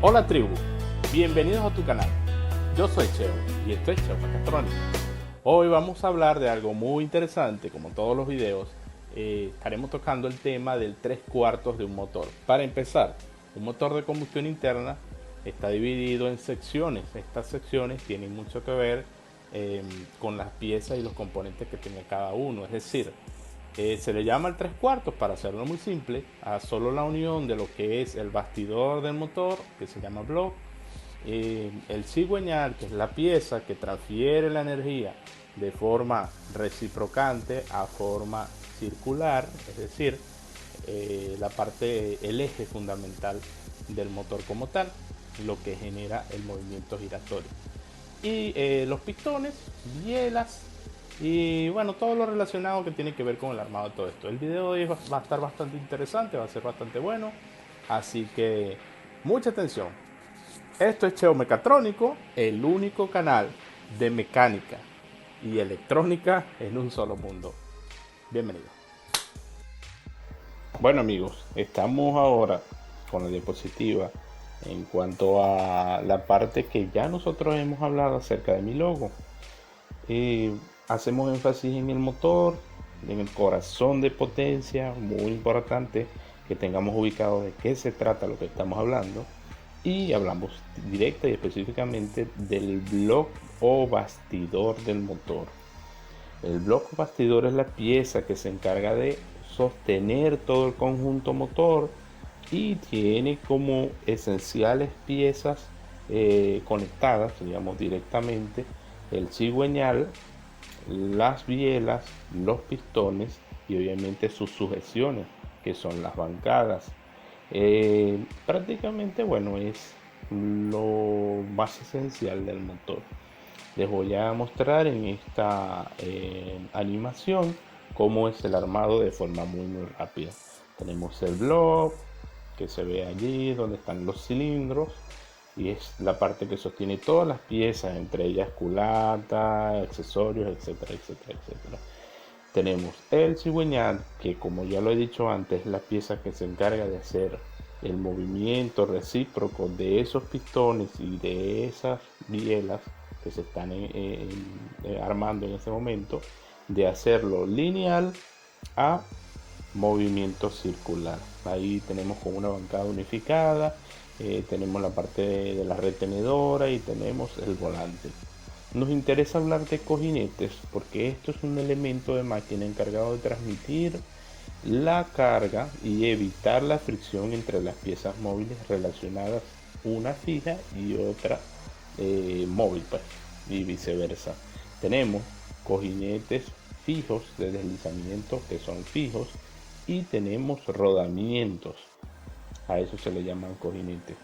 Hola tribu, bienvenidos a tu canal. Yo soy Cheo y esto es Cheo Mecatrónica. Hoy vamos a hablar de algo muy interesante, como todos los videos. Estaremos tocando el tema del 3/4 de un motor. Para empezar, un motor de combustión interna está dividido en secciones. Estas secciones tienen mucho que ver con las piezas y los componentes que tiene cada uno. Es decir, se le llama el 3/4 para hacerlo muy simple a solo la unión de lo que es el bastidor del motor, que se llama block, el cigüeñal, que es la pieza que transfiere la energía de forma reciprocante a forma circular, es decir, el eje fundamental del motor como tal, lo que genera el movimiento giratorio. Y los pistones, bielas y bueno, todo lo relacionado que tiene que ver con el armado de todo esto. El video de hoy va a estar bastante interesante, va a ser bastante bueno, así que mucha atención. Esto es Cheo Mecatrónico, el único canal de mecánica y electrónica en un solo mundo. Bienvenido. Bueno amigos, estamos ahora con la diapositiva en cuanto a la parte que ya nosotros hemos hablado acerca de mi logo. Hacemos énfasis en el motor, en el corazón de potencia, muy importante que tengamos ubicado de qué se trata lo que estamos hablando, y hablamos directa y específicamente del block o bastidor del motor. El block o bastidor es la pieza que se encarga de sostener todo el conjunto motor y tiene como esenciales piezas conectadas, digamos, directamente el cigüeñal, las bielas, los pistones y obviamente sus sujeciones, que son las bancadas. Prácticamente, bueno, es lo más esencial del motor. Les voy a mostrar en esta animación cómo es el armado de forma muy rápida. Tenemos el block que se ve allí donde están los cilindros, y es la parte que sostiene todas las piezas, entre ellas culata, accesorios, etcétera, etcétera, etcétera. Tenemos el cigüeñal, que como ya lo he dicho antes, es la pieza que se encarga de hacer el movimiento recíproco de esos pistones y de esas bielas que se están armando en ese momento, de hacerlo lineal a movimiento circular. Ahí tenemos como una bancada unificada, tenemos la parte de la retenedora y tenemos el volante. Nos interesa hablar de cojinetes porque esto es un elemento de máquina encargado de transmitir la carga y evitar la fricción entre las piezas móviles relacionadas, una fija y otra móvil, pues, y viceversa. Tenemos cojinetes fijos de deslizamiento que son fijos, y tenemos rodamientos, a eso se le llaman cojinetes.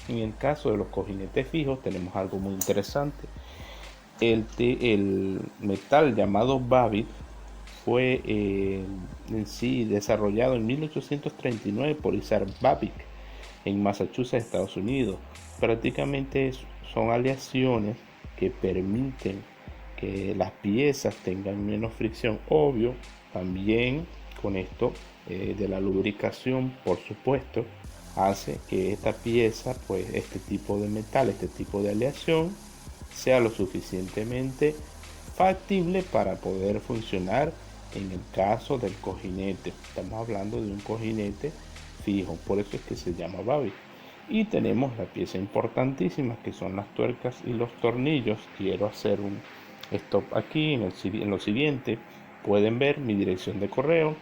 En el caso de los cojinetes fijos tenemos algo muy interesante. El metal llamado Babbitt fue en sí desarrollado en 1839 por Isaac Babbitt en Massachusetts, Estados Unidos. Prácticamente son aleaciones que permiten que las piezas tengan menos fricción. Obvio, también con esto de la lubricación, por supuesto, hace que esta pieza, pues este tipo de metal, este tipo de aleación, sea lo suficientemente factible para poder funcionar en el caso del cojinete. Estamos hablando de un cojinete fijo, por eso es que se llama Babbitt. Y tenemos la pieza importantísima que son las tuercas y los tornillos. Quiero hacer un stop aquí en lo siguiente. Pueden ver mi dirección de correo,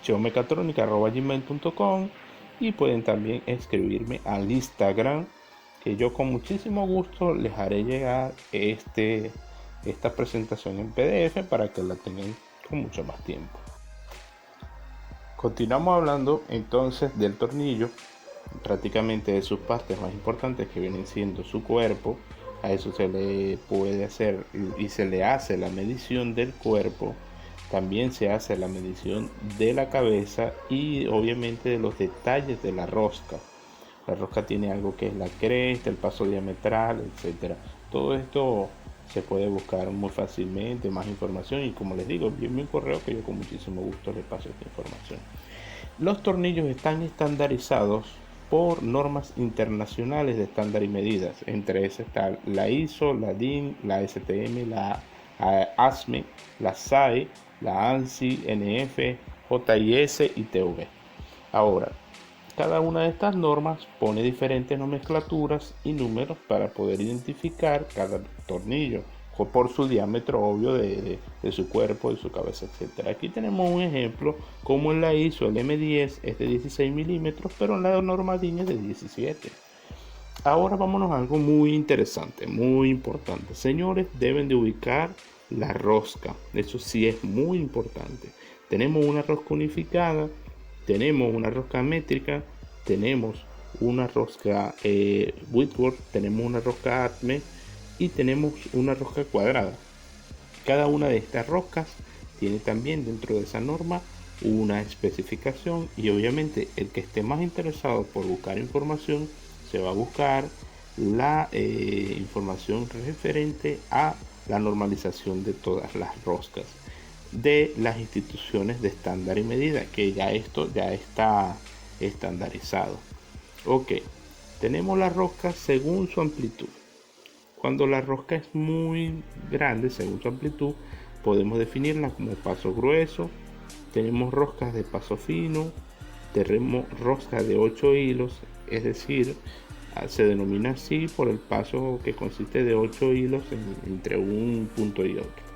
cheomecatronica@gmail.com, y pueden también escribirme al Instagram, que yo con muchísimo gusto les haré llegar esta presentación en PDF para que la tengan con mucho más tiempo. Continuamos hablando entonces del tornillo, prácticamente de sus partes más importantes, que vienen siendo su cuerpo. A eso se le puede hacer y se le hace la medición del cuerpo. También se hace la medición de la cabeza y obviamente de los detalles de la rosca. La rosca tiene algo que es la cresta, el paso diametral, etcétera. Todo esto se puede buscar muy fácilmente, más información, y como les digo, envíenme un correo que yo con muchísimo gusto les paso esta información. Los tornillos están estandarizados por normas internacionales de estándar y medidas. Entre esas está la ISO, la DIN, la STM, la ASME, la SAE, la ANSI, NF, JIS y TV. Ahora, cada una de estas normas pone diferentes nomenclaturas y números para poder identificar cada tornillo por su diámetro obvio de su cuerpo, de su cabeza, etc. Aquí tenemos un ejemplo como en la ISO el M10 es de 16 milímetros, pero en la norma DIN es de 17. Ahora vámonos a algo muy interesante, muy importante. Señores, deben de ubicar la rosca. Eso sí es muy importante. Tenemos una rosca unificada, tenemos una rosca métrica, tenemos una rosca Whitworth, tenemos una rosca Atme y tenemos una rosca cuadrada. Cada una de estas roscas tiene también dentro de esa norma una especificación, y obviamente el que esté más interesado por buscar información se va a buscar la información referente a la normalización de todas las roscas de las instituciones de estándar y medida, que ya esto ya está estandarizado. Ok, tenemos la rosca según su amplitud. Cuando la rosca es muy grande según su amplitud, podemos definirla como paso grueso. Tenemos roscas de paso fino, tenemos roscas de 8 hilos, es decir, se denomina así por el paso que consiste de 8 hilos entre un punto y otro.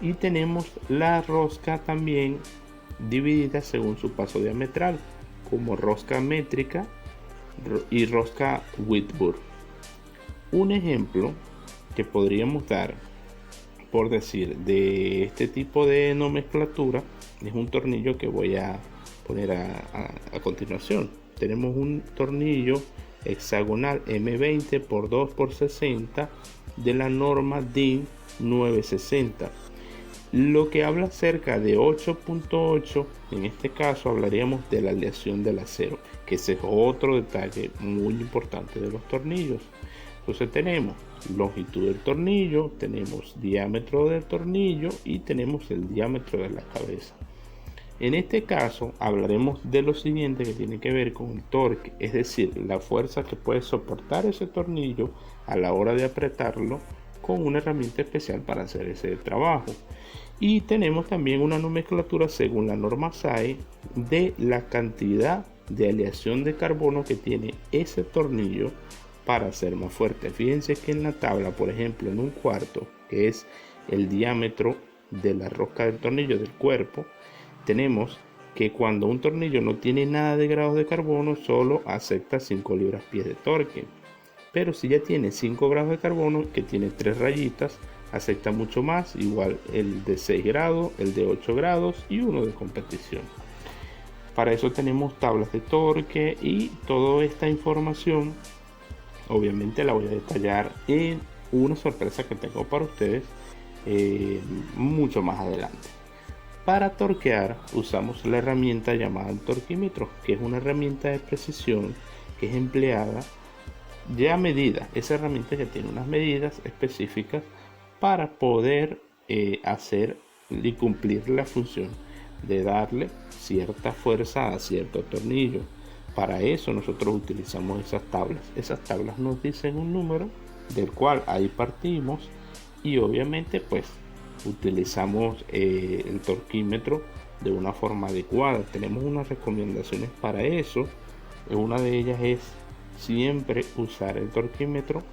Y tenemos la rosca también dividida según su paso diametral, como rosca métrica y rosca Whitworth. Un ejemplo que podríamos dar, por decir, de este tipo de nomenclatura es un tornillo que voy a poner a continuación. Tenemos un tornillo hexagonal M20 x 2 x 60 de la norma DIN 960, lo que habla cerca de 8.8. En este caso hablaríamos de la aleación del acero, que ese es otro detalle muy importante de los tornillos. Entonces tenemos longitud del tornillo, tenemos diámetro del tornillo y tenemos el diámetro de la cabeza. En este caso hablaremos de lo siguiente, que tiene que ver con el torque, es decir, la fuerza que puede soportar ese tornillo a la hora de apretarlo con una herramienta especial para hacer ese trabajo. Y tenemos también una nomenclatura según la norma SAE de la cantidad de aleación de carbono que tiene ese tornillo para ser más fuerte. Fíjense que en la tabla, por ejemplo, en un cuarto, que es el diámetro de la rosca del tornillo del cuerpo, tenemos que cuando un tornillo no tiene nada de grados de carbono, solo acepta 5 libras-pies de torque. Pero si ya tiene 5 grados de carbono, que tiene 3 rayitas, acepta mucho más, igual el de 6 grados, el de 8 grados y uno de competición. Para eso tenemos tablas de torque y toda esta información obviamente la voy a detallar en una sorpresa que tengo para ustedes mucho más adelante. Para torquear usamos la herramienta llamada el torquímetro, que es una herramienta de precisión que es empleada ya a medida. Esa herramienta ya tiene unas medidas específicas para poder hacer y cumplir la función de darle cierta fuerza a cierto tornillo. Para eso nosotros utilizamos esas tablas. Esas tablas nos dicen un número del cual ahí partimos, y obviamente pues utilizamos el torquímetro de una forma adecuada. Tenemos unas recomendaciones para eso. Una de ellas es siempre usar el torquímetro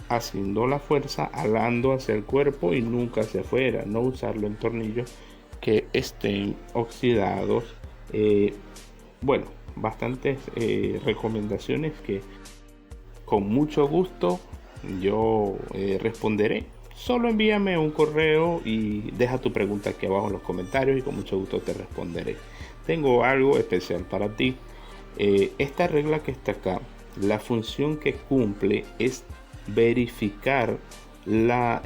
haciendo la fuerza alando hacia el cuerpo y nunca hacia afuera. No usarlo en tornillos que estén oxidados. Bueno, bastantes recomendaciones que con mucho gusto yo responderé. Solo envíame un correo y deja tu pregunta aquí abajo en los comentarios y con mucho gusto te responderé. Tengo algo especial para ti. Esta regla que está acá, la función que cumple es verificar la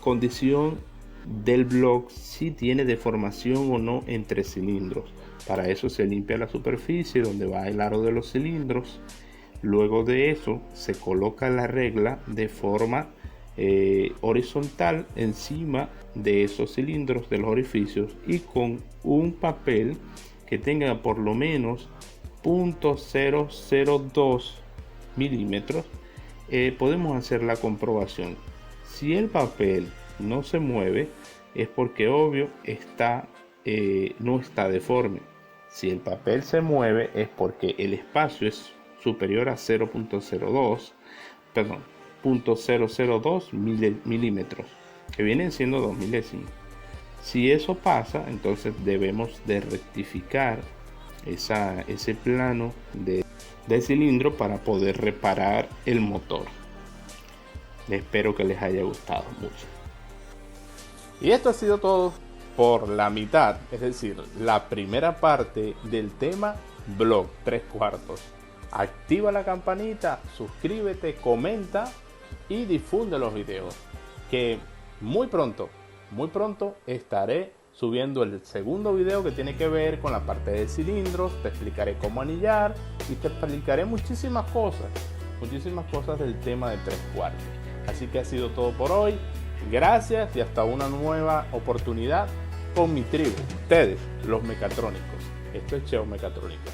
condición del bloque, si tiene deformación o no entre cilindros. Para eso se limpia la superficie donde va el aro de los cilindros. Luego de eso se coloca la regla de forma horizontal encima de esos cilindros de los orificios, y con un papel que tenga por lo menos .002 milímetros, podemos hacer la comprobación. Si el papel no se mueve, es porque obvio no está deforme. Si el papel se mueve, es porque el espacio es superior a 0.02 milímetros, que vienen siendo 2 milésimas. Si eso pasa, entonces debemos de rectificar ese plano de cilindro para poder reparar el motor. Espero que les haya gustado mucho. Y esto ha sido todo por la mitad, es decir, la primera parte del tema blog 3/4. Activa la campanita, suscríbete, comenta y difunde los videos, que muy pronto estaré subiendo el segundo video que tiene que ver con la parte de cilindros. Te explicaré cómo anillar y te explicaré muchísimas cosas del tema de 3/4. Así que ha sido todo por hoy. Gracias y hasta una nueva oportunidad con mi tribu, ustedes, los mecatrónicos. Esto es Cheo Mecatrónica.